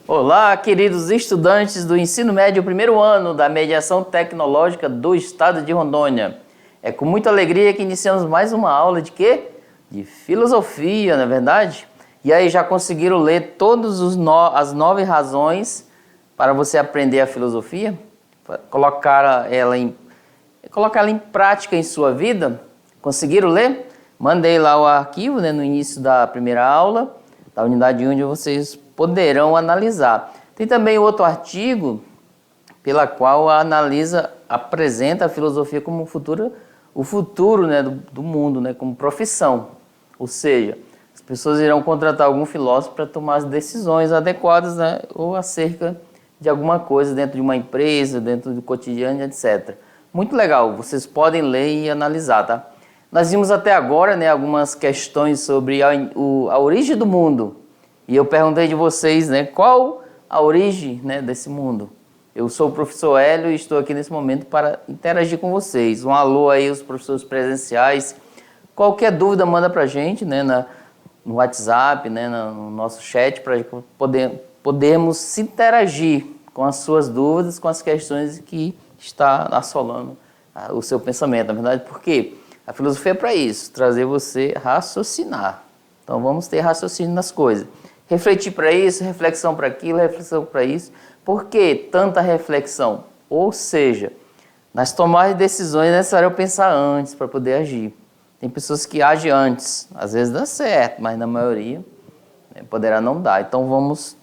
Olá, queridos estudantes do ensino médio, primeiro ano da Mediação Tecnológica do Estado de Rondônia. É com muita alegria que iniciamos mais uma aula de quê? De filosofia, não é verdade? E aí, já conseguiram ler todas as 9 razões para você aprender a filosofia? Colocar ela em prática em sua vida? Conseguiram ler? Mandei lá o arquivo, no início da primeira aula, da unidade 1, onde vocês poderão analisar. Tem também outro artigo pela qual apresenta a filosofia como o futuro do mundo, como profissão. Ou seja, as pessoas irão contratar algum filósofo para tomar as decisões adequadas, ou acerca de alguma coisa dentro de uma empresa, dentro do cotidiano, etc. Muito legal, vocês podem ler e analisar, tá? Nós vimos até agora, algumas questões sobre a origem do mundo. E eu perguntei de vocês, qual a origem, desse mundo. Eu sou o professor Hélio e estou aqui nesse momento para interagir com vocês. Um alô aí aos professores presenciais. Qualquer dúvida, manda para a gente, no WhatsApp, no nosso chat, para podermos se interagir com as suas dúvidas, com as questões que está assolando o seu pensamento. Na verdade, por quê? A filosofia é para isso, trazer você raciocinar. Então vamos ter raciocínio nas coisas. Refletir para isso, reflexão para aquilo, reflexão para isso. Por que tanta reflexão? Ou seja, nas tomadas de decisões é necessário pensar antes para poder agir. Tem pessoas que agem antes, às vezes dá certo, mas na maioria poderá não dar. Então vamos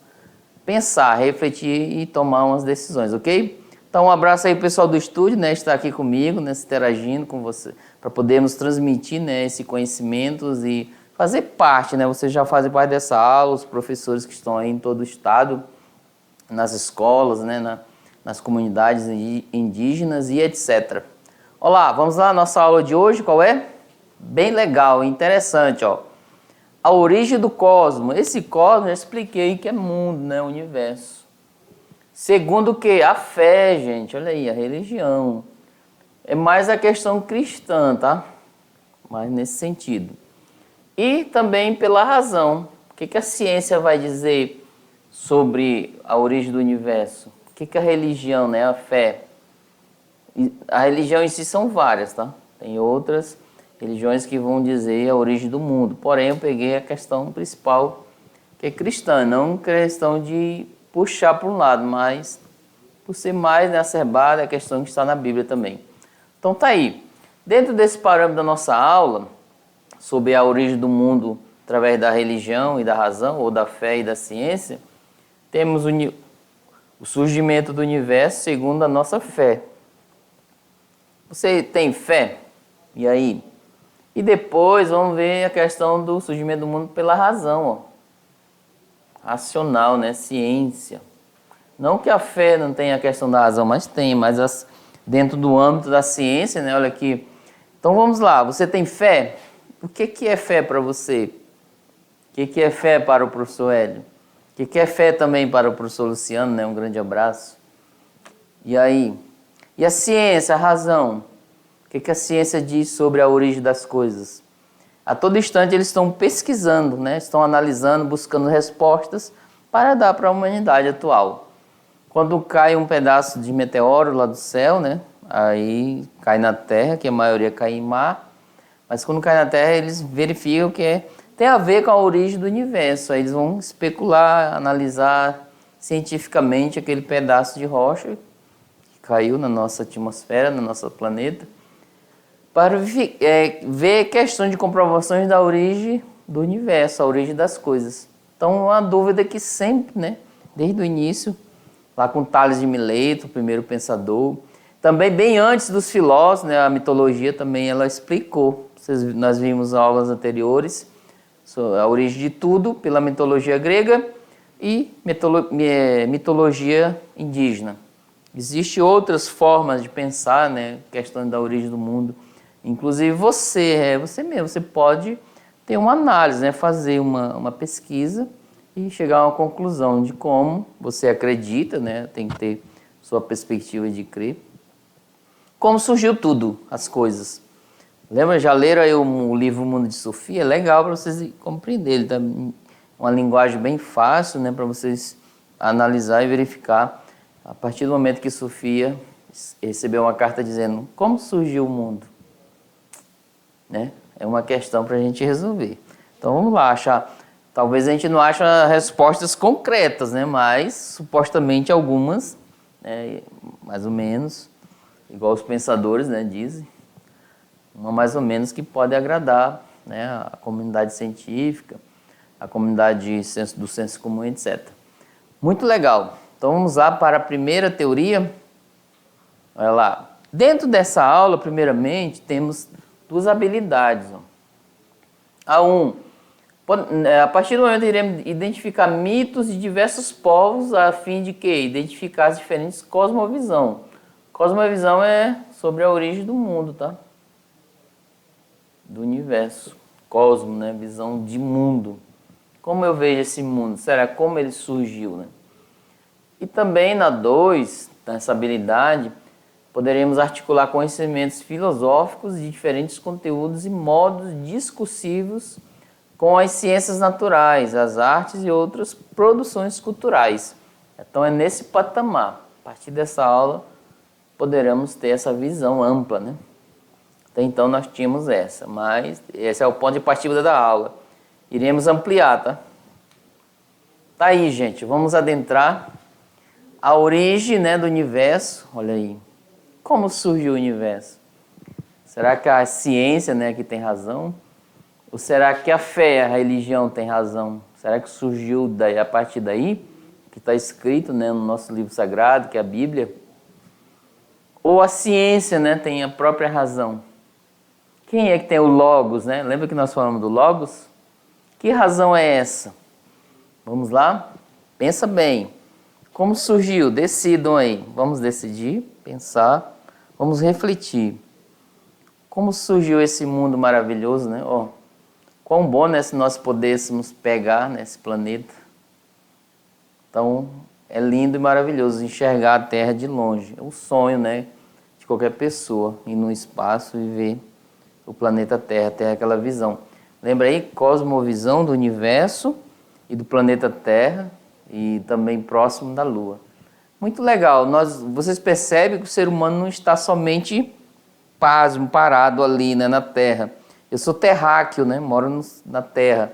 pensar, refletir e tomar umas decisões, ok? Então um abraço aí pessoal do estúdio, está aqui comigo, se interagindo com você, para podermos transmitir esse conhecimento e fazer parte, vocês já fazem parte dessa aula, os professores que estão aí em todo o estado, nas escolas, nas comunidades indígenas e etc. Olá, vamos lá, nossa aula de hoje, qual é? Bem legal, interessante, ó. A origem do cosmos. Esse cosmos, já expliquei que é mundo, universo. Segundo o quê? A fé, gente, olha aí, a religião. É mais a questão cristã, tá? Mas nesse sentido. E também pela razão. O que a ciência vai dizer sobre a origem do universo? O que a religião, a fé? A religião em si são várias, tá? Tem outras religiões que vão dizer a origem do mundo. Porém, eu peguei a questão principal, que é cristã. Não questão de puxar para um lado, mas por ser mais acerbada, é a questão que está na Bíblia também. Então tá aí. Dentro desse parâmetro da nossa aula, sobre a origem do mundo através da religião e da razão, ou da fé e da ciência, temos o surgimento do universo segundo a nossa fé. Você tem fé? E aí? E depois vamos ver a questão do surgimento do mundo pela razão, racional, ciência. Não que a fé não tenha a questão da razão, mas tem, mas dentro do âmbito da ciência, olha aqui. Então vamos lá, você tem fé? O que é fé para você? O que é fé para o professor Hélio? O que é fé também para o professor Luciano, Um grande abraço. E aí? E a ciência, a razão? O que a ciência diz sobre a origem das coisas? A todo instante eles estão pesquisando, estão analisando, buscando respostas para dar para a humanidade atual. Quando cai um pedaço de meteoro lá do céu, aí cai na Terra, que a maioria cai em mar, mas quando cai na Terra, eles verificam que tem a ver com a origem do universo. Aí eles vão especular, analisar cientificamente aquele pedaço de rocha que caiu na nossa atmosfera, no nosso planeta, para ver questões de comprovações da origem do universo, a origem das coisas. Então, uma dúvida que sempre, desde o início, lá com Tales de Mileto, o primeiro pensador, também bem antes dos filósofos, a mitologia também ela explicou. Nós vimos aulas anteriores sobre a origem de tudo pela mitologia grega e mitologia indígena. Existem outras formas de pensar, questão da origem do mundo. Inclusive você mesmo, você pode ter uma análise, fazer uma pesquisa e chegar a uma conclusão de como você acredita, tem que ter sua perspectiva de crer. Como surgiu tudo, as coisas. Lembra, já leram aí o livro Mundo de Sofia? É legal para vocês compreenderem. Ele tá uma linguagem bem fácil, para vocês analisar e verificar, a partir do momento que Sofia recebeu uma carta dizendo como surgiu o mundo, né? É uma questão para a gente resolver. Então vamos lá, talvez a gente não ache respostas concretas, né? Mas supostamente algumas, né? Mais ou menos, igual os pensadores, né, dizem, uma mais ou menos que pode agradar, né, a comunidade científica, a comunidade do senso comum, etc. Muito legal. Então vamos lá para a primeira teoria. Olha lá. Dentro dessa aula, primeiramente, temos duas habilidades. A partir do momento iremos identificar mitos de diversos povos a fim de quê? Identificar as diferentes cosmovisões. Cosmovisão é sobre a origem do mundo, tá? Do universo. Cosmo, né? Visão de mundo. Como eu vejo esse mundo? Será como ele surgiu, né? E também na 2, nessa habilidade, poderemos articular conhecimentos filosóficos de diferentes conteúdos e modos discursivos com as ciências naturais, as artes e outras produções culturais. Então é nesse patamar. A partir dessa aula, poderemos ter essa visão ampla, né? Até então nós tínhamos essa, mas esse é o ponto de partida da aula. Iremos ampliar, tá? Tá aí, gente. Vamos adentrar a origem, né, do universo. Olha aí. Como surgiu o universo? Será que a ciência, né, que tem razão? Ou será que a fé, a religião tem razão? Será que surgiu daí, a partir daí, que está escrito, né, no nosso livro sagrado, que é a Bíblia? Ou a ciência, né, tem a própria razão? Quem é que tem o Logos, né? Lembra que nós falamos do Logos? Que razão é essa? Vamos lá? Pensa bem. Como surgiu? Decidam aí. Vamos decidir, pensar, vamos refletir. Como surgiu esse mundo maravilhoso, né? Ó, quão bom, né, se nós pudéssemos pegar nesse planeta. Então, é lindo e maravilhoso enxergar a Terra de longe. É um sonho, né, de qualquer pessoa ir no espaço e ver o planeta Terra, ter aquela visão. Lembra aí? Cosmovisão do universo e do planeta Terra e também próximo da Lua. Muito legal. Vocês percebem que o ser humano não está somente pasmo, parado ali, né, na Terra. Eu sou terráqueo, né, moro na Terra.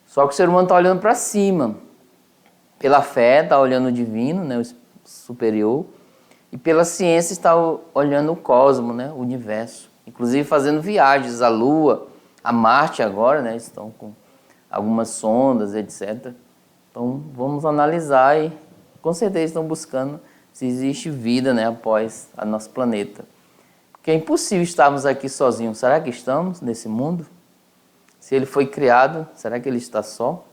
Só que o ser humano está olhando para cima. Pela fé, está olhando o divino, né, o superior. E pela ciência está olhando o cosmo, né, o universo. Inclusive fazendo viagens à Lua, a Marte agora, né, estão com algumas sondas, etc. Então vamos analisar e com certeza estão buscando se existe vida, né, após o nosso planeta. Porque é impossível estarmos aqui sozinhos. Será que estamos nesse mundo? Se ele foi criado, será que ele está só?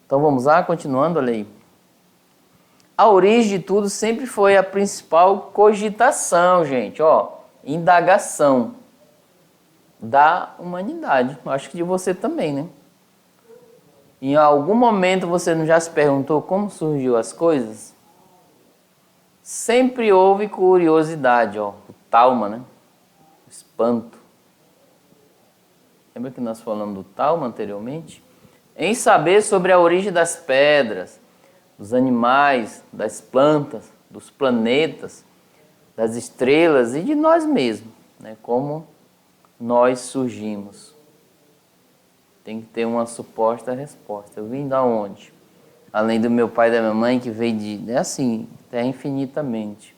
Então vamos lá, continuando, olha aí. A origem de tudo sempre foi a principal cogitação, gente, ó, indagação da humanidade. Acho que de você também, né? Em algum momento você não já se perguntou como surgiu as coisas? Sempre houve curiosidade, ó, o tauma, né? O espanto. Lembra que nós falamos do tauma anteriormente? Em saber sobre a origem das pedras, dos animais, das plantas, dos planetas, das estrelas e de nós mesmos, né? Como nós surgimos. Tem que ter uma suposta resposta. Eu vim da onde? Além do meu pai e da minha mãe, que veio de... É assim, até infinitamente.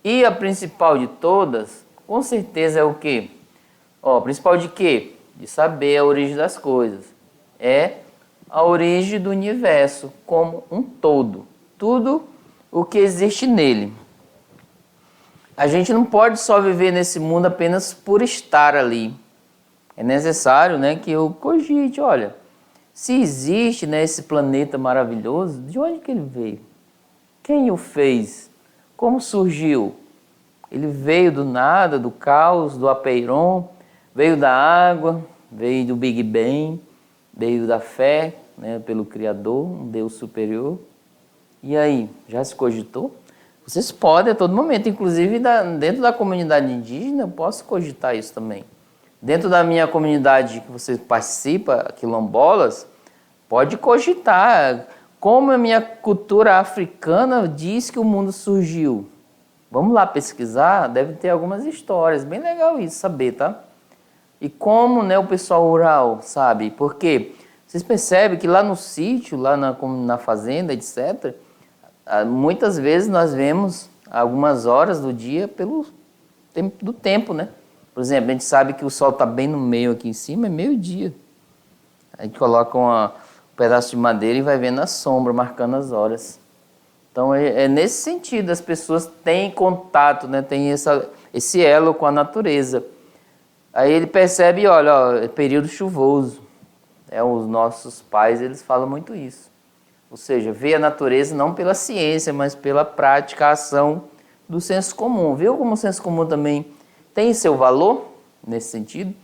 E a principal de todas, com certeza é o quê? Ó, principal de quê? De saber a origem das coisas. É a origem do universo como um todo. Tudo o que existe nele. A gente não pode só viver nesse mundo apenas por estar ali. É necessário, né, que eu cogite, olha, se existe, né, esse planeta maravilhoso, de onde que ele veio? Quem o fez? Como surgiu? Ele veio do nada, do caos, do apeiron, veio da água, veio do Big Bang, veio da fé, né, pelo Criador, um Deus superior. E aí, já se cogitou? Vocês podem a todo momento, inclusive dentro da comunidade indígena, eu posso cogitar isso também. Dentro da minha comunidade que você participa, quilombolas, pode cogitar como a minha cultura africana diz que o mundo surgiu? Vamos lá pesquisar, deve ter algumas histórias, bem legal isso saber, tá? E como, né, o pessoal rural sabe? Porque vocês percebem que lá no sítio, lá na fazenda, etc., muitas vezes nós vemos algumas horas do dia pelo tempo do tempo, né? Por exemplo, a gente sabe que o sol está bem no meio aqui em cima, é meio-dia. A gente coloca um pedaço de madeira e vai vendo a sombra, marcando as horas. Então é nesse sentido, as pessoas têm contato, né? Tem esse elo com a natureza. Aí ele percebe, olha, ó, é período chuvoso. Os nossos pais, eles falam muito isso. Ou seja, vê a natureza não pela ciência, mas pela prática, a ação do senso comum. Viu como o senso comum também tem seu valor nesse sentido?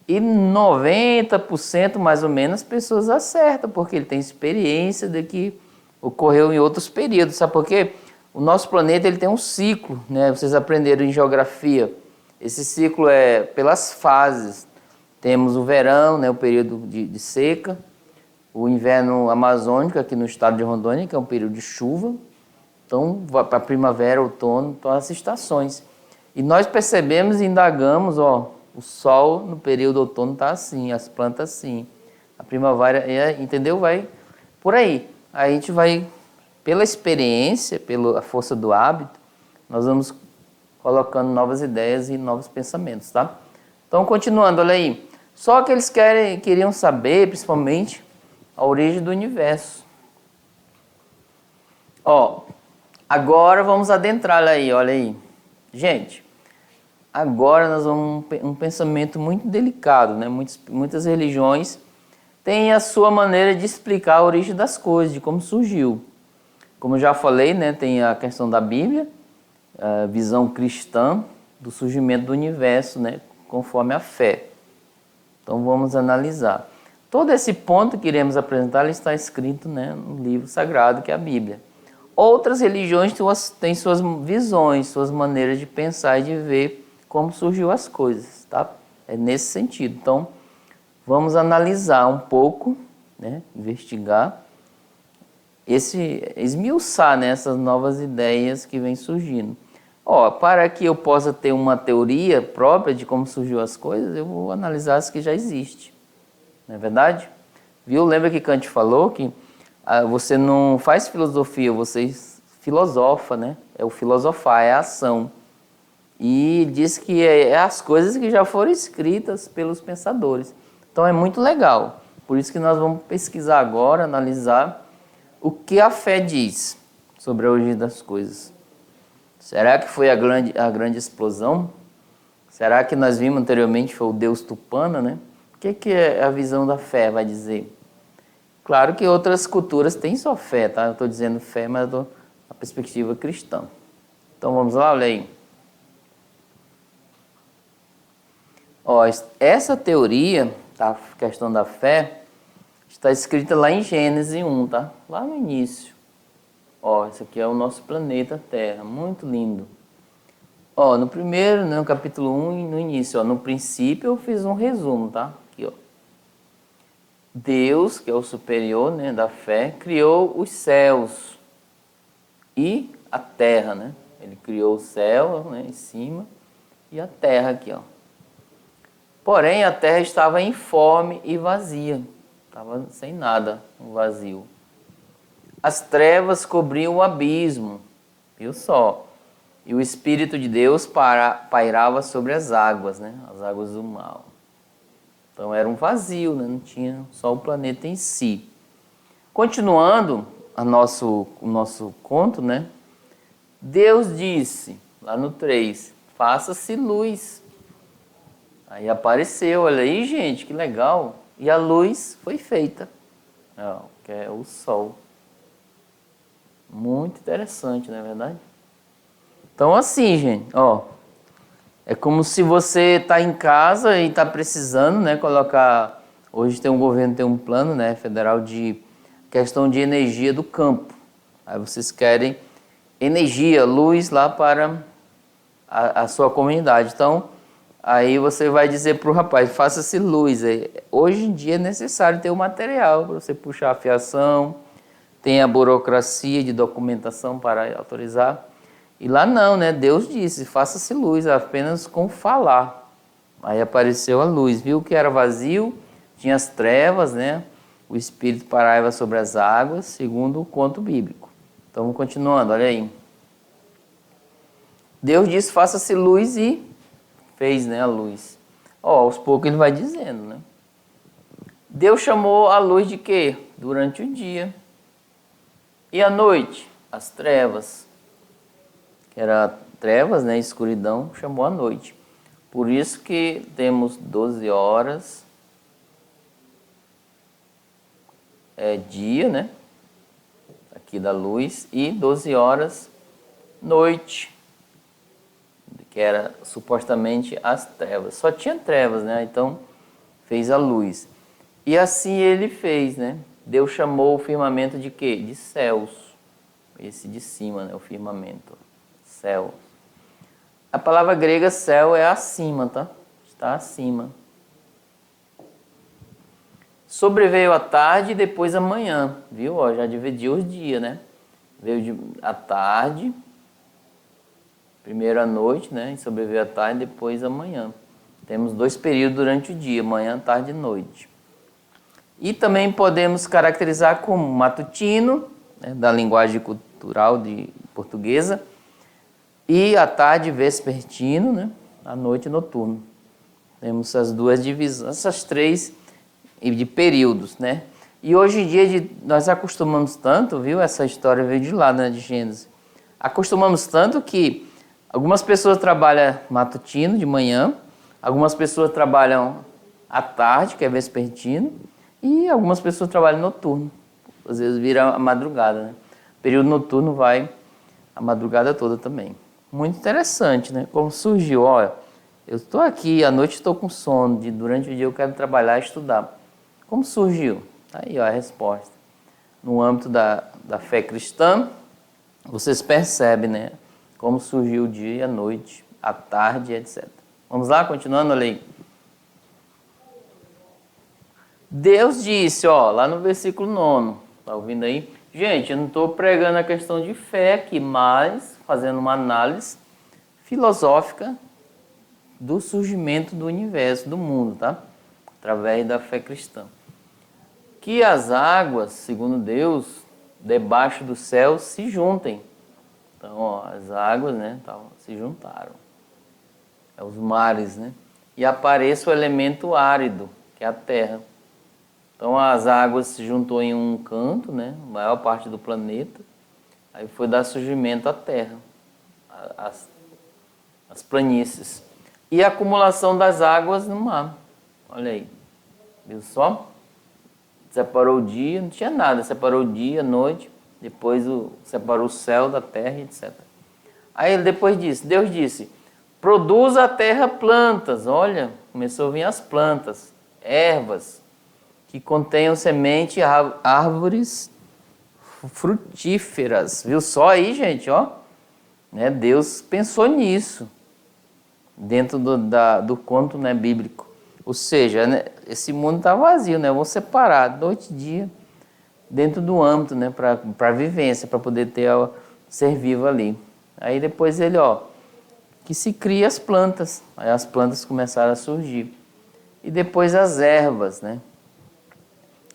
E 90% mais ou menos as pessoas acertam, porque ele tem experiência de que ocorreu em outros períodos. Sabe por quê? O nosso planeta ele tem um ciclo, né? Vocês aprenderam em geografia. Esse ciclo é pelas fases. Temos o verão, né? O período de seca. O inverno amazônico, aqui no estado de Rondônia, que é um período de chuva. Então, para primavera, outono, então as estações. E nós percebemos e indagamos, ó, o sol no período outono está assim, as plantas assim. A primavera, entendeu? Vai por aí. Aí a gente vai, pela experiência, pela força do hábito, nós vamos colocando novas ideias e novos pensamentos, tá? Então, continuando, olha aí. Só que eles queriam saber, principalmente, a origem do universo. Ó, agora vamos adentrar aí, olha aí. Gente, agora nós vamos um pensamento muito delicado, né? Muitas religiões têm a sua maneira de explicar a origem das coisas, de como surgiu. Como eu já falei, né? Tem a questão da Bíblia, a visão cristã do surgimento do universo, né? Conforme a fé. Então vamos analisar. Todo esse ponto que iremos apresentar ele está escrito, né, no livro sagrado que é a Bíblia. Outras religiões têm suas visões, suas maneiras de pensar e de ver como surgiu as coisas, tá? É nesse sentido. Então, vamos analisar um pouco, né, investigar, esmiuçar, né, essas novas ideias que vêm surgindo. Ó, para que eu possa ter uma teoria própria de como surgiu as coisas, eu vou analisar as que já existem. Não é verdade? Viu? Lembra que Kant falou que você não faz filosofia, você filosofa, né? É o filosofar, é a ação. E diz que é as coisas que já foram escritas pelos pensadores. Então é muito legal. Por isso que nós vamos pesquisar agora, analisar o que a fé diz sobre a origem das coisas. Será que foi a grande explosão? Será que nós vimos anteriormente foi o Deus Tupana, né? O que a visão da fé vai dizer? Claro que outras culturas têm sua fé, tá? Eu estou dizendo fé, mas eu estou na perspectiva cristã. Então vamos lá, olha aí. Ó, essa teoria, tá? A questão da fé, está escrita lá em Gênesis 1, tá? Lá no início. Ó, esse aqui é o nosso planeta Terra, muito lindo. Ó, no primeiro, né, no capítulo 1, no início, ó, no princípio eu fiz um resumo, tá? Aqui, ó. Deus, que é o superior, né, da fé, criou os céus e a terra, né? Ele criou o céu, né, em cima e a terra aqui, ó. Porém, a terra estava informe e vazia. Estava sem nada, um vazio. As trevas cobriam o abismo, viu só? E o Espírito de Deus pairava sobre as águas, né? As águas do mal. Então era um vazio, né? Não tinha só o planeta em si. Continuando o nosso conto, né? Deus disse, lá no 3, faça-se luz. Aí apareceu, olha aí, gente, que legal. E a luz foi feita, ó, que é o sol. Muito interessante, não é verdade? Então assim, gente, ó, é como se você está em casa e está precisando, né, colocar... Hoje tem um governo, tem um plano, né, federal de questão de energia do campo. Aí vocês querem energia, luz lá para a sua comunidade. Então, aí você vai dizer para o rapaz, faça-se luz. Hoje em dia é necessário ter o material para você puxar a fiação, tem a burocracia de documentação para autorizar. E lá não, né? Deus disse, faça-se luz apenas com falar. Aí apareceu a luz, viu que era vazio, tinha as trevas, né? O Espírito pairava sobre as águas, segundo o conto bíblico. Então, continuando, olha aí. Deus disse, faça-se luz e fez, né, a luz. Ó, aos poucos ele vai dizendo, né? Deus chamou a luz de quê? Durante o dia. E à noite? As trevas. Que era trevas, né, escuridão, chamou a noite. Por isso que temos 12 horas, dia, né, aqui da luz, e 12 horas, noite, que era supostamente as trevas. Só tinha trevas, né, então fez a luz. E assim ele fez, né, Deus chamou o firmamento de quê? De céus, esse de cima, né, o firmamento. Céu. A palavra grega céu é acima, tá? Está acima. Sobreveio a tarde e depois a manhã, viu? Ó, já dividiu os dias, né? Veio a tarde, primeiro a noite, né? E sobreveio a tarde e depois a manhã. Temos 2 períodos durante o dia, manhã, tarde e noite. E também podemos caracterizar como matutino, né? Da linguagem cultural portuguesa, e à tarde vespertino, né? À noite noturno. Temos essas duas divisões, essas 3 de períodos, né? E hoje em dia nós acostumamos tanto, viu? Essa história veio de lá, né? De Gênesis. Acostumamos tanto que algumas pessoas trabalham matutino, de manhã, algumas pessoas trabalham à tarde, que é vespertino, e algumas pessoas trabalham noturno. Às vezes vira a madrugada, né? O período noturno vai a madrugada toda também. Muito interessante, né? Como surgiu, olha, eu estou aqui, à noite estou com sono, durante o dia eu quero trabalhar e estudar. Como surgiu? Aí, ó, a resposta. No âmbito da fé cristã, vocês percebem, né? Como surgiu o dia, a noite, a tarde, etc. Vamos lá, continuando a lei. Deus disse, ó, lá no versículo 9, tá ouvindo aí? Gente, eu não estou pregando a questão de fé aqui, mas fazendo uma análise filosófica do surgimento do universo, do mundo, tá? Através da fé cristã. Que as águas, segundo Deus, debaixo do céu se juntem. Então, ó, as águas, né, se juntaram. É os mares, né? E apareça o elemento árido, que é a terra. Então as águas se juntou em um canto, né, a maior parte do planeta, aí foi dar surgimento à terra, as planícies. E a acumulação das águas no mar. Olha aí, viu só? Separou o dia, não tinha nada, separou o dia, a noite, depois separou o céu da terra, etc. Aí depois disso, Deus disse, produza a terra plantas, olha, começou a vir as plantas, ervas, que contenham semente, árvores frutíferas. Viu só aí, gente, ó? Né? Deus pensou nisso, dentro do conto, né, bíblico. Ou seja, né, esse mundo está vazio, né? Vamos separar noite e dia dentro do âmbito, né, para vivência, para poder ter ser vivo ali. Aí depois ele, ó, que se cria as plantas. Aí as plantas começaram a surgir. E depois as ervas, né?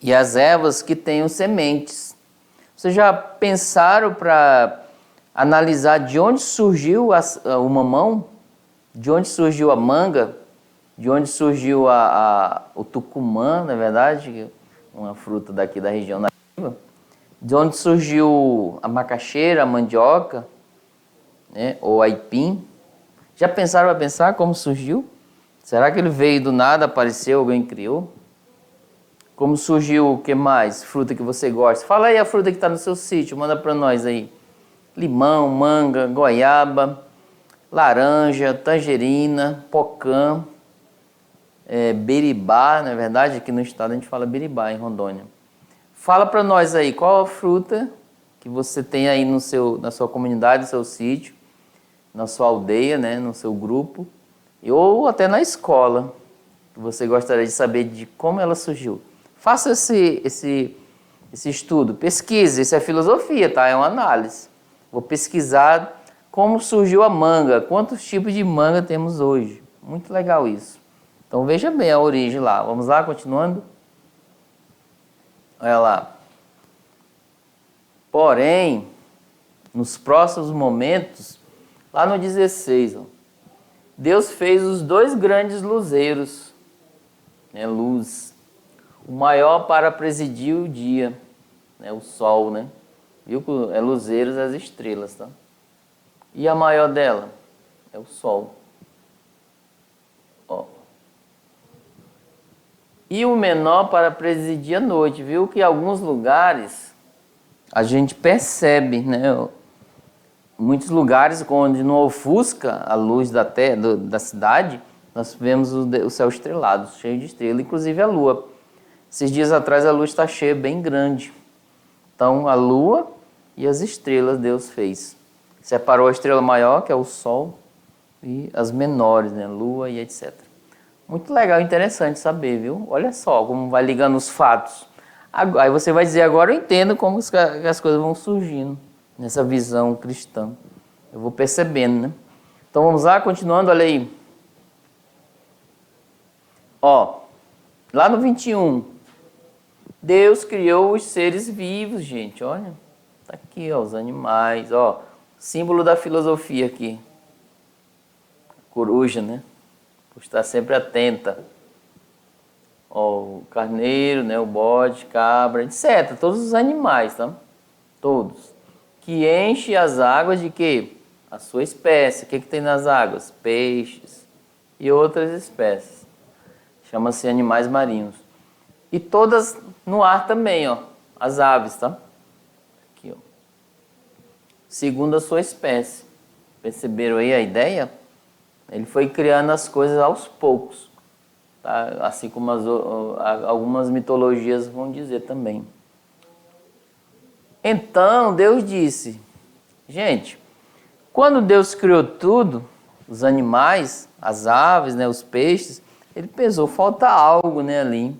E as ervas que tenham sementes. Vocês já pensaram para analisar de onde surgiu o mamão? De onde surgiu a manga? De onde surgiu o tucumã, na verdade, uma fruta daqui da região nativa? De onde surgiu a macaxeira, a mandioca, né? Ou aipim? Já pensaram para pensar como surgiu? Será que ele veio do nada, apareceu, alguém criou? Como surgiu o que mais? Fruta que você gosta. Fala aí a fruta que está no seu sítio, manda para nós aí. Limão, manga, goiaba, laranja, tangerina, pocã, beribá, na verdade, aqui no estado a gente fala beribá, em Rondônia. Fala para nós aí, qual a fruta que você tem aí na sua comunidade, no seu sítio, na sua aldeia, né, no seu grupo, ou até na escola, que você gostaria de saber de como ela surgiu. Faça esse esse estudo? Pesquisa, isso é filosofia, tá? É uma análise. Vou pesquisar como surgiu a manga, quantos tipos de manga temos hoje. Muito legal isso. Então veja bem a origem lá. Vamos lá, continuando? Olha lá. Porém, nos próximos momentos, lá no 16, ó, Deus fez os dois grandes luzeiros, né, luz. O maior para presidir o dia, né, o sol, né? Viu que é luzeiros as estrelas, tá? E a maior dela é o sol. Ó. E o menor para presidir a noite. Viu que em alguns lugares a gente percebe, né? Muitos lugares onde não ofusca a luz da terra, da cidade, nós vemos o céu estrelado, cheio de estrelas, inclusive a lua. Esses dias atrás a lua está cheia, bem grande. Então a lua e as estrelas Deus fez. Separou a estrela maior, que é o sol, e as menores, né? Lua e etc. Muito legal, interessante saber, viu? Olha só como vai ligando os fatos. Aí você vai dizer, agora eu entendo como as coisas vão surgindo nessa visão cristã. Eu vou percebendo, né? Então vamos lá, continuando, olha aí. Ó, lá no 21, Deus criou os seres vivos, gente, olha. Tá aqui, ó, os animais, ó. Símbolo da filosofia aqui. Coruja, né? Por estar sempre atenta. Ó, o carneiro, né? O bode, cabra, etc. Todos os animais, tá? Todos. Que enche as águas de quê? A sua espécie. O que tem nas águas? Peixes e outras espécies. Chama-se animais marinhos. E todas no ar também, ó. As aves, tá? Aqui, ó. Segundo a sua espécie. Perceberam aí a ideia? Ele foi criando as coisas aos poucos. Tá? Assim como algumas mitologias vão dizer também. Então, Deus disse, gente, quando Deus criou tudo, os animais, as aves, né, os peixes, ele pensou, falta algo, né, ali.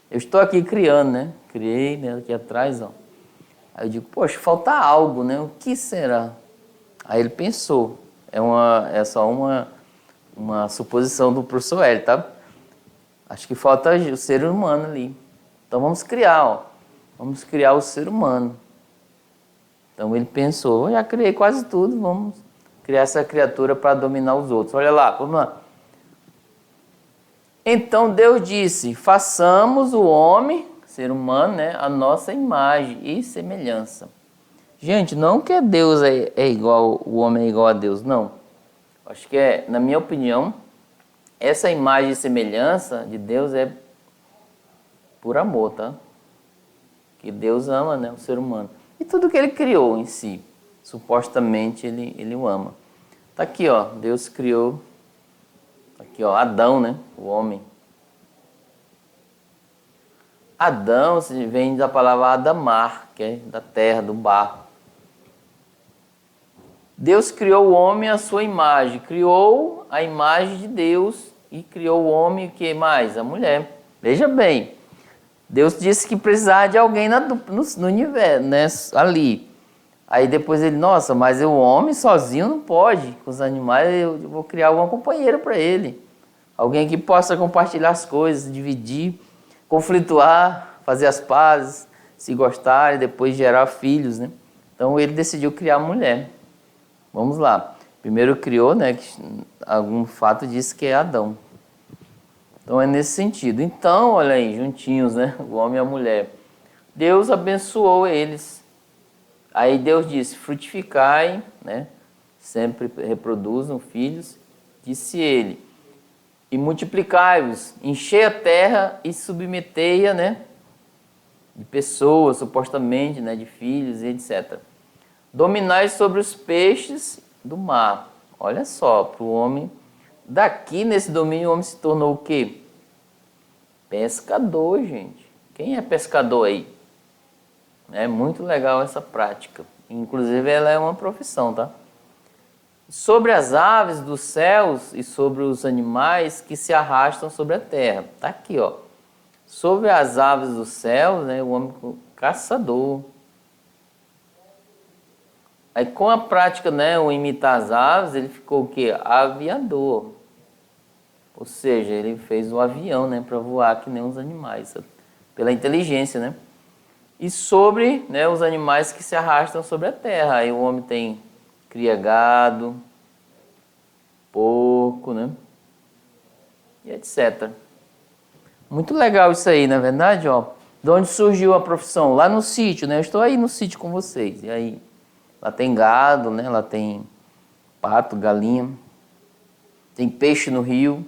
Eu estou aqui criando, né? Criei, né, aqui atrás, ó. Aí eu digo, poxa, falta algo, né? O que será? Aí ele pensou, é só uma suposição do professor Hélio, tá? Acho que falta o ser humano ali. Então vamos criar, ó. Vamos criar o ser humano. Então ele pensou, eu já criei quase tudo, vamos criar essa criatura para dominar os outros. Olha lá, vamos lá. Então Deus disse, façamos o homem, ser humano, né, a nossa imagem e semelhança. Gente, não que Deus é igual, o homem é igual a Deus, não. Acho que na minha opinião, essa imagem e semelhança de Deus é por amor, tá? Que Deus ama, né, o ser humano. E tudo que ele criou em si, supostamente ele o ama. Tá aqui, ó, Deus criou, aqui, ó, Adão, né, o homem. Adão vem da palavra Adamar, que é da terra, do barro. Deus criou o homem à sua imagem, criou a imagem de Deus e criou o homem, o que mais? A mulher. Veja bem, Deus disse que precisava de alguém no universo, né, ali. Aí depois ele, nossa, mas o homem sozinho não pode, com os animais eu vou criar alguma companheira para ele. Alguém que possa compartilhar as coisas, dividir, conflituar, fazer as pazes, se gostar e depois gerar filhos, né? Então ele decidiu criar a mulher. Vamos lá. Primeiro criou, né? Algum fato diz que é Adão. Então é nesse sentido. Então, olha aí, juntinhos, né? O homem e a mulher. Deus abençoou eles. Aí Deus disse, frutificai, né? Sempre reproduzam filhos. Disse ele, e multiplicai-vos, enchei a terra e submetei-a, né? De pessoas, supostamente, né? De filhos e etc. Dominai sobre os peixes do mar. Olha só, para o homem, daqui nesse domínio o homem se tornou o quê? Pescador, gente. Quem é pescador aí? É muito legal essa prática. Inclusive ela é uma profissão, tá? Sobre as aves dos céus e sobre os animais que se arrastam sobre a terra. Tá aqui, ó. Sobre as aves do céu, né, o homem caçador. Aí com a prática, né, o imitar as aves, ele ficou o quê? Aviador. Ou seja, ele fez o avião, né, para voar que nem os animais, pela inteligência, né? E sobre, né, os animais que se arrastam sobre a terra. Aí o homem cria gado, porco, né? E etc. Muito legal isso aí, na verdade, ó. De onde surgiu a profissão? Lá no sítio, né? Eu estou aí no sítio com vocês. E aí, lá tem gado, né? Lá tem pato, galinha. Tem peixe no rio.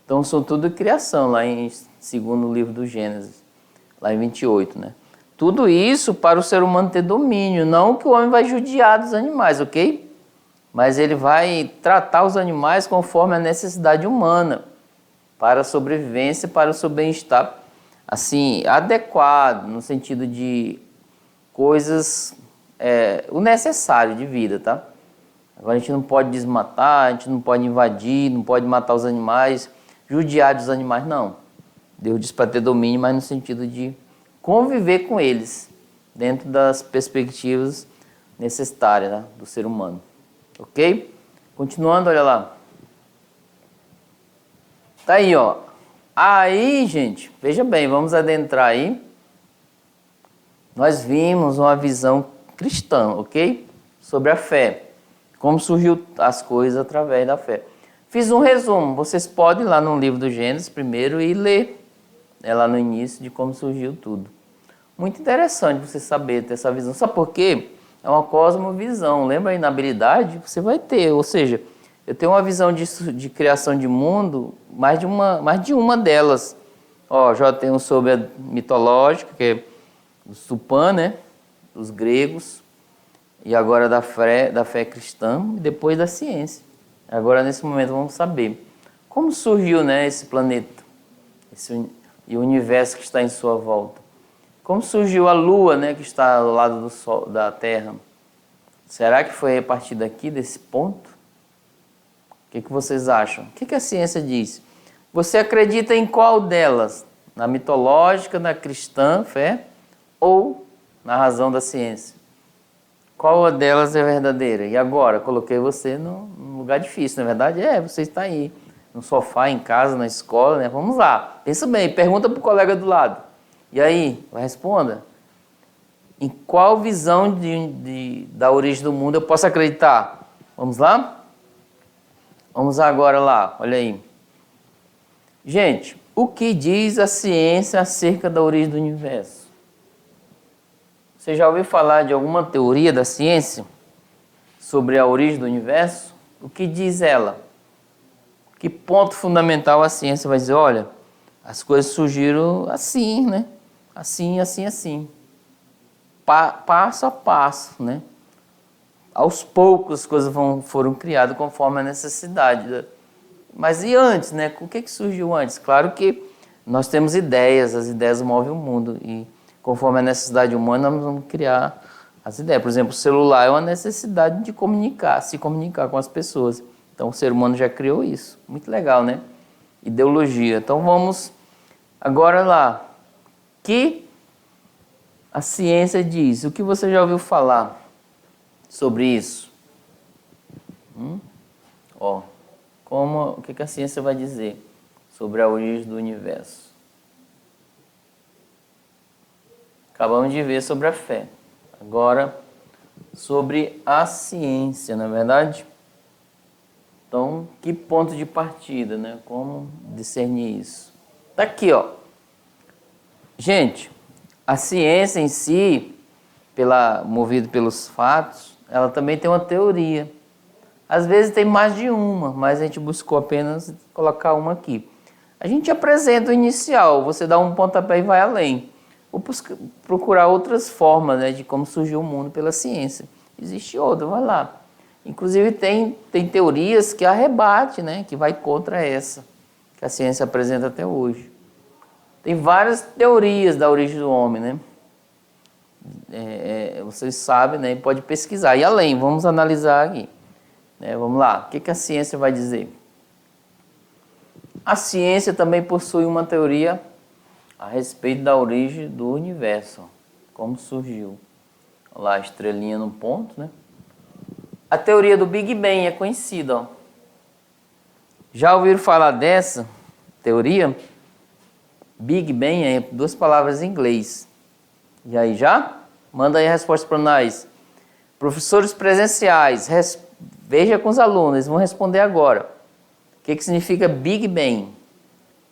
Então, são tudo criação, lá em segundo livro do Gênesis. Lá em 28, né? Tudo isso para o ser humano ter domínio. Não que o homem vai judiar dos animais, ok? Mas ele vai tratar os animais conforme a necessidade humana. Para a sobrevivência, para o seu bem-estar, assim, adequado, no sentido de coisas, o necessário de vida, tá? Agora a gente não pode desmatar, a gente não pode invadir, não pode matar os animais, judiar dos animais, não. Deus diz para ter domínio, mas no sentido de conviver com eles, dentro das perspectivas necessárias, né, do ser humano. Ok? Continuando, olha lá. Tá aí, ó. Aí, gente, veja bem, vamos adentrar aí. Nós vimos uma visão cristã, ok? Sobre a fé. Como surgiu as coisas através da fé. Fiz um resumo. Vocês podem ir lá no livro do Gênesis primeiro e ler, né, lá no início de como surgiu tudo. Muito interessante você saber ter essa visão. Sabe por quê? É uma cosmovisão. Lembra aí na habilidade? Você vai ter, ou seja, eu tenho uma visão de criação de mundo, mais de uma delas. Ó, já tenho sobre a mitológica, que é o Tupã, né? Dos gregos, e agora da fé cristã, e depois da ciência. Agora, nesse momento, vamos saber como surgiu, né, esse planeta e o universo que está em sua volta. Como surgiu a Lua, né, que está ao lado do Sol, da Terra. Será que foi a partir daqui, desse ponto? O que vocês acham? O que a ciência diz? Você acredita em qual delas? Na mitológica, na cristã, fé, ou na razão da ciência? Qual delas é verdadeira? E agora, coloquei você num lugar difícil, não é verdade? Você está aí, no sofá, em casa, na escola, né? Vamos lá, pensa bem, pergunta para o colega do lado. E aí, responda. Em qual visão da origem do mundo eu posso acreditar? Vamos lá? Vamos agora lá, olha aí. Gente, o que diz a ciência acerca da origem do universo? Você já ouviu falar de alguma teoria da ciência sobre a origem do universo? O que diz ela? Que ponto fundamental a ciência vai dizer? Olha, as coisas surgiram assim, né? Assim, assim, assim. Passo a passo, né? Aos poucos as coisas foram criadas conforme a necessidade. Mas e antes, né? O que surgiu antes? Claro que nós temos ideias, as ideias movem o mundo e conforme a necessidade humana nós vamos criar as ideias. Por exemplo, o celular é uma necessidade de se comunicar com as pessoas. Então o ser humano já criou isso. Muito legal, né? Ideologia. Então vamos agora lá. Que a ciência diz? O que você já ouviu falar sobre isso? O que a ciência vai dizer sobre a origem do universo? Acabamos de ver sobre a fé. Agora, sobre a ciência, não é verdade? Então, que ponto de partida, né? Como discernir isso? Tá aqui, ó. Gente, a ciência em si, movida pelos fatos, ela também tem uma teoria. Às vezes tem mais de uma, mas a gente buscou apenas colocar uma aqui. A gente apresenta o inicial, você dá um pontapé e vai além. Ou procurar outras formas, né, de como surgiu o mundo pela ciência. Existe outra, vai lá. Inclusive tem teorias que arrebate, né, que vai contra essa, que a ciência apresenta até hoje. Tem várias teorias da origem do homem, né? Vocês sabem, né? Pode pesquisar. E além, vamos analisar aqui. Vamos lá, o que a ciência vai dizer? A ciência também possui uma teoria a respeito da origem do universo, como surgiu. Olha lá, a estrelinha no ponto, né? A teoria do Big Bang é conhecida, ó. Já ouviram falar dessa teoria? Big Bang é duas palavras em inglês. E aí já? Manda aí a resposta para nós. Professores presenciais, veja com os alunos, eles vão responder agora. O que significa Big Bang?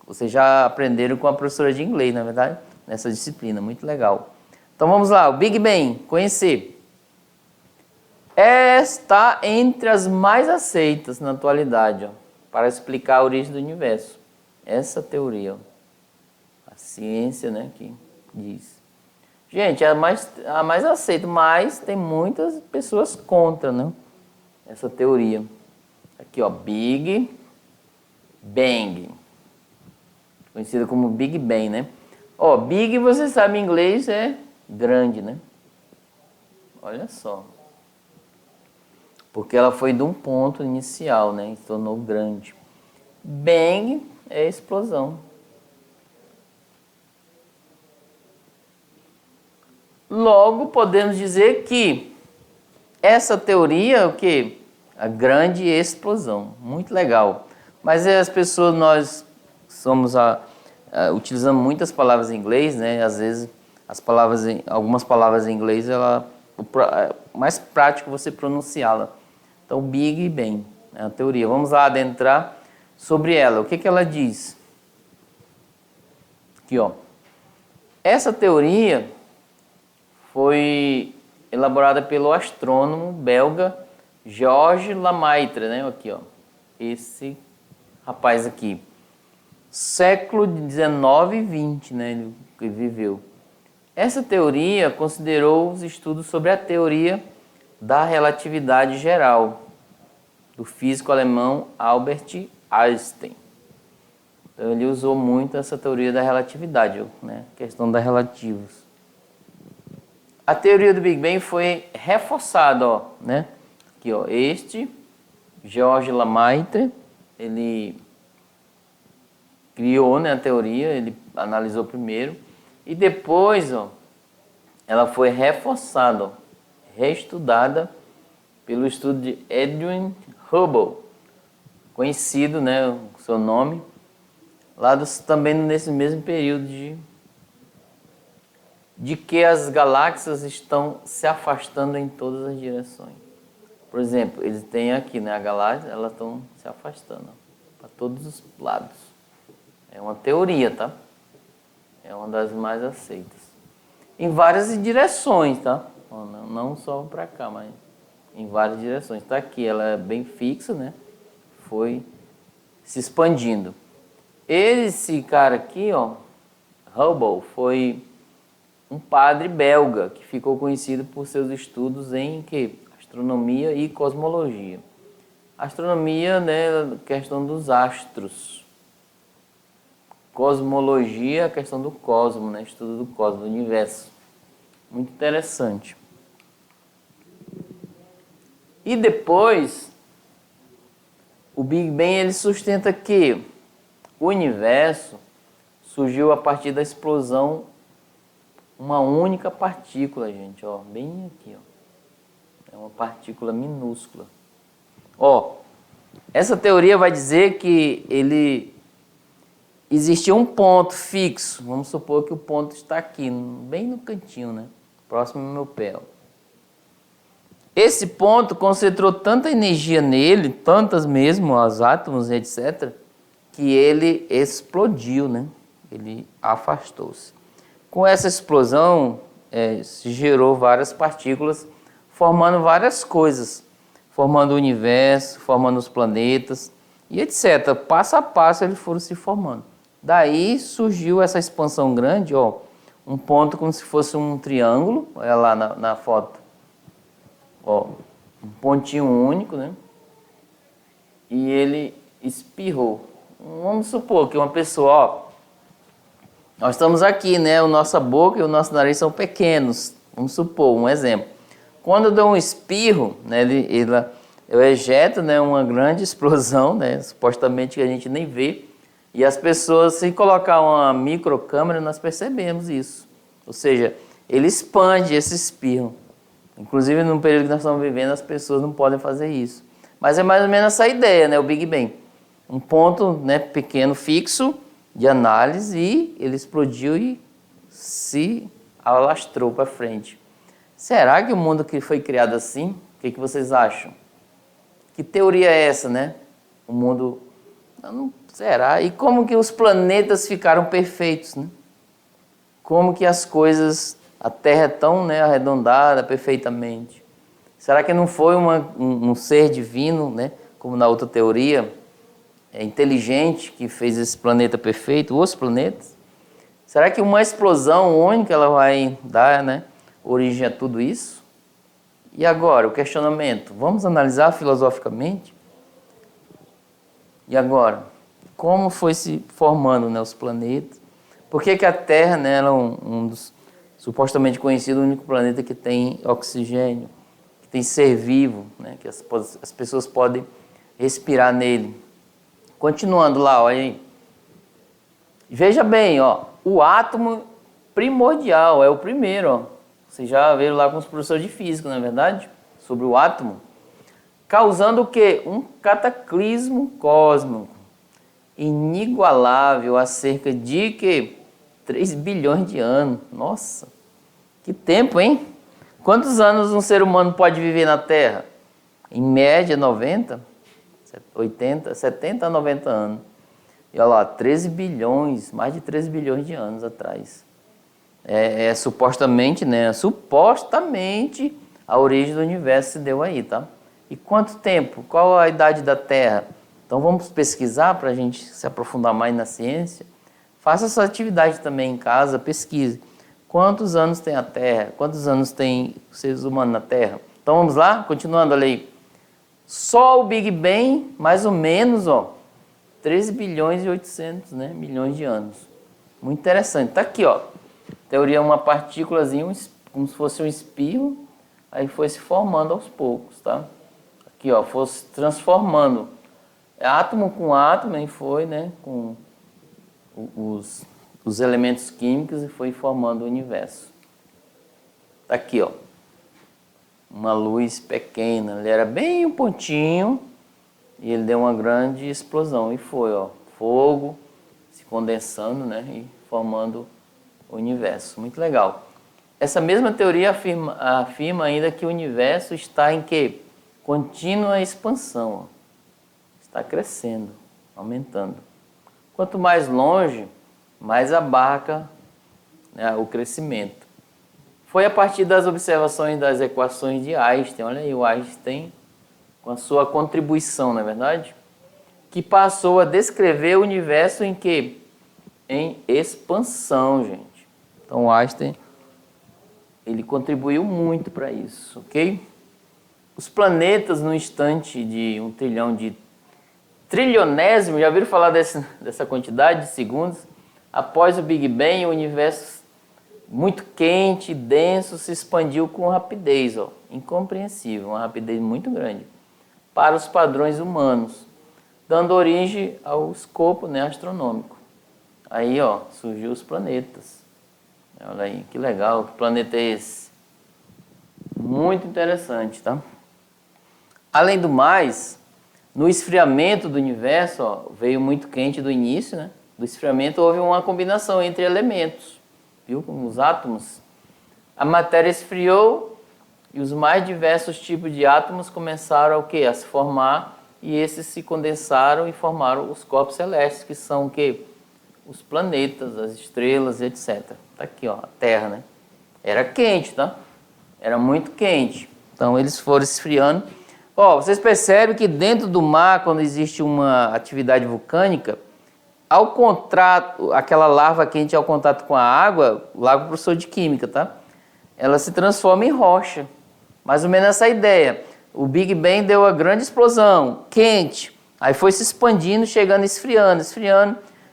Vocês já aprenderam com a professora de inglês, na verdade, nessa disciplina, muito legal. Então vamos lá, o Big Bang, conhecer. Está entre as mais aceitas na atualidade, ó, para explicar a origem do universo. Essa teoria, ó, a ciência, né, que diz. Gente, é a mais aceita, mas tem muitas pessoas contra, né, essa teoria. Aqui, ó, Big Bang, conhecida como Big Bang, né? Ó, Big, você sabe, em inglês é grande, né? Olha só. Porque ela foi de um ponto inicial, né? E se tornou grande. Bang é explosão. Logo, podemos dizer que essa teoria é o quê? A grande explosão. Muito legal. Mas as pessoas, nós utilizamos muitas palavras em inglês, né? Às vezes, algumas palavras em inglês, é mais prático você pronunciá-la. Então, Big Bang é a teoria. Vamos lá adentrar sobre ela. O que ela diz? Aqui, ó. Essa teoria foi elaborada pelo astrônomo belga Georges Lemaitre, né? Aqui, ó. Esse rapaz aqui. Século 19 e 20, né? Ele viveu. Essa teoria considerou os estudos sobre a teoria da relatividade geral, do físico alemão Albert Einstein. Então, ele usou muito essa teoria da relatividade, né? Questão da relativos. A teoria do Big Bang foi reforçada, ó, né? Aqui, ó, este Georges Lemaitre, ele criou, né, a teoria, ele analisou primeiro e depois, ó, ela foi reforçada, ó, reestudada pelo estudo de Edwin Hubble, conhecido, né, o seu nome, lá também nesse mesmo período de que as galáxias estão se afastando em todas as direções. Por exemplo, eles têm aqui, né, a galáxia, elas estão se afastando para todos os lados. É uma teoria, tá? É uma das mais aceitas. Em várias direções, tá? Não só para cá, mas em várias direções. Tá aqui, ela é bem fixa, né? Foi se expandindo. Esse cara aqui, ó, Hubble, foi um padre belga que ficou conhecido por seus estudos em que? Astronomia e cosmologia. Astronomia, né, questão dos astros. Cosmologia, a questão do cosmo, né, estudo do cosmo, do universo. Muito interessante. E depois, o Big Bang, ele sustenta que o universo surgiu a partir da explosão uma única partícula, gente, ó, bem aqui, ó. É uma partícula minúscula. Ó, essa teoria vai dizer que existia um ponto fixo. Vamos supor que o ponto está aqui, bem no cantinho, né? Próximo ao meu pé, ó. Esse ponto concentrou tanta energia nele, tantas mesmo, os átomos, etc., que ele explodiu, né? Ele afastou-se. Com essa explosão, se gerou várias partículas, formando várias coisas, formando o universo, formando os planetas e etc. Passo a passo eles foram se formando. Daí surgiu essa expansão grande, ó, um ponto como se fosse um triângulo, olha lá na foto, ó, um pontinho único, né? E ele espirrou. Vamos supor que uma pessoa, ó, nós estamos aqui, né? A nossa boca e o nosso nariz são pequenos. Vamos supor, um exemplo. Quando eu dou um espirro, né, eu ejeto, né, uma grande explosão, né, supostamente que a gente nem vê. E as pessoas, se colocar uma microcâmera, nós percebemos isso. Ou seja, ele expande esse espirro. Inclusive, no período que nós estamos vivendo, as pessoas não podem fazer isso. Mas é mais ou menos essa ideia, né? O Big Bang. Um ponto, né, pequeno, fixo, de análise, e ele explodiu e se alastrou para frente. Será que o mundo que foi criado assim? O que vocês acham? Que teoria é essa, né? O mundo... Não, será? E como que os planetas ficaram perfeitos, né? Como que as coisas... A Terra é tão, né, arredondada perfeitamente. Será que não foi um ser divino, né, como na outra teoria, inteligente, que fez esse planeta perfeito, os planetas? Será que uma explosão única ela vai dar, né, origem a tudo isso? E agora, o questionamento. Vamos analisar filosoficamente? E agora, como foi se formando, né, os planetas? Por que a Terra, né, ela é um dos supostamente conhecido, o único planeta que tem oxigênio, que tem ser vivo, né, que as pessoas podem respirar nele. Continuando lá, olha aí. Veja bem, ó, o átomo primordial é o primeiro. Ó. Vocês já viram lá com os professores de física, não é verdade? Sobre o átomo. Causando o quê? Um cataclismo cósmico inigualável há cerca de que 3 bilhões de anos. Nossa, que tempo, hein? Quantos anos um ser humano pode viver na Terra? Em média, 90, 80, 70 a 90 anos. E olha lá, 13 bilhões, mais de 13 bilhões de anos atrás. Supostamente, né? Supostamente a origem do universo se deu aí, tá? E quanto tempo? Qual a idade da Terra? Então vamos pesquisar para a gente se aprofundar mais na ciência. Faça essa atividade também em casa, pesquise. Quantos anos tem a Terra? Quantos anos tem os seres humanos na Terra? Então vamos lá, continuando ali. Só o Big Bang, mais ou menos, ó, 13 bilhões e 800, né, milhões de anos. Muito interessante. Tá aqui, ó. Teoria, uma partículazinha, como se fosse um espirro, aí foi se formando aos poucos, tá? Aqui, ó, foi se transformando. Átomo com átomo, e foi, né, com os elementos químicos e foi formando o universo. Tá aqui, ó. Uma luz pequena, ele era bem um pontinho e ele deu uma grande explosão e foi, ó, fogo se condensando, né, e formando o universo. Muito legal. Essa mesma teoria afirma ainda que o universo está em quê? Contínua expansão, ó. Está crescendo, aumentando. Quanto mais longe, mais abarca, né, o crescimento. Foi a partir das observações das equações de Einstein, olha aí o Einstein com a sua contribuição, não é verdade? Que passou a descrever o universo em quê? Em expansão, gente. Então o Einstein, ele contribuiu muito para isso, ok? Os planetas no instante de 1 trilhão de trilionésimo, já ouviram falar dessa quantidade de segundos? Após o Big Bang, o universo muito quente e denso se expandiu com rapidez, ó, incompreensível, uma rapidez muito grande, para os padrões humanos, dando origem ao escopo, né, astronômico. Aí, ó, surgiu os planetas. Olha aí, que legal, que planeta é esse? Muito interessante, tá? Além do mais, no esfriamento do universo, ó, veio muito quente do início, né? Do esfriamento houve uma combinação entre elementos, viu? Como os átomos. A matéria esfriou e os mais diversos tipos de átomos começaram a se formar e esses se condensaram e formaram os corpos celestes, que são o quê? Os planetas, as estrelas, etc. Tá aqui, ó, a Terra, né? Era quente, tá? Era muito quente. Então eles foram esfriando. Ó, vocês percebem que dentro do mar, quando existe uma atividade vulcânica, ao contato, aquela lava quente ao contato com a água, lá com o professor de química, tá? Ela se transforma em rocha. Mais ou menos essa ideia. O Big Bang deu a grande explosão, quente. Aí foi se expandindo, chegando, esfriando,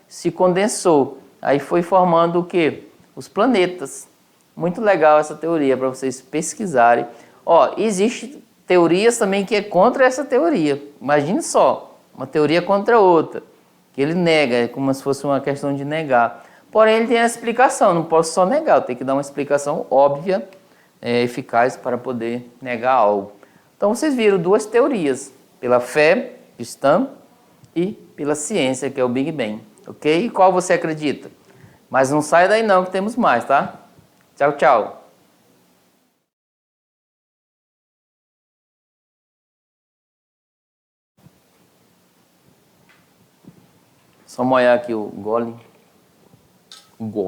se condensou. Aí foi formando o quê? Os planetas. Muito legal essa teoria para vocês pesquisarem. Ó, existe teorias também que é contra essa teoria. Imagine só, uma teoria contra outra. que ele nega, é como se fosse uma questão de negar. Porém, ele tem a explicação, não posso só negar, eu tenho que dar uma explicação óbvia, eficaz para poder negar algo. Então, vocês viram duas teorias, pela fé cristã e pela ciência, que é o Big Bang, ok? E qual você acredita? Mas não sai daí não, que temos mais, tá? Tchau, tchau. Só molhar aqui o gole.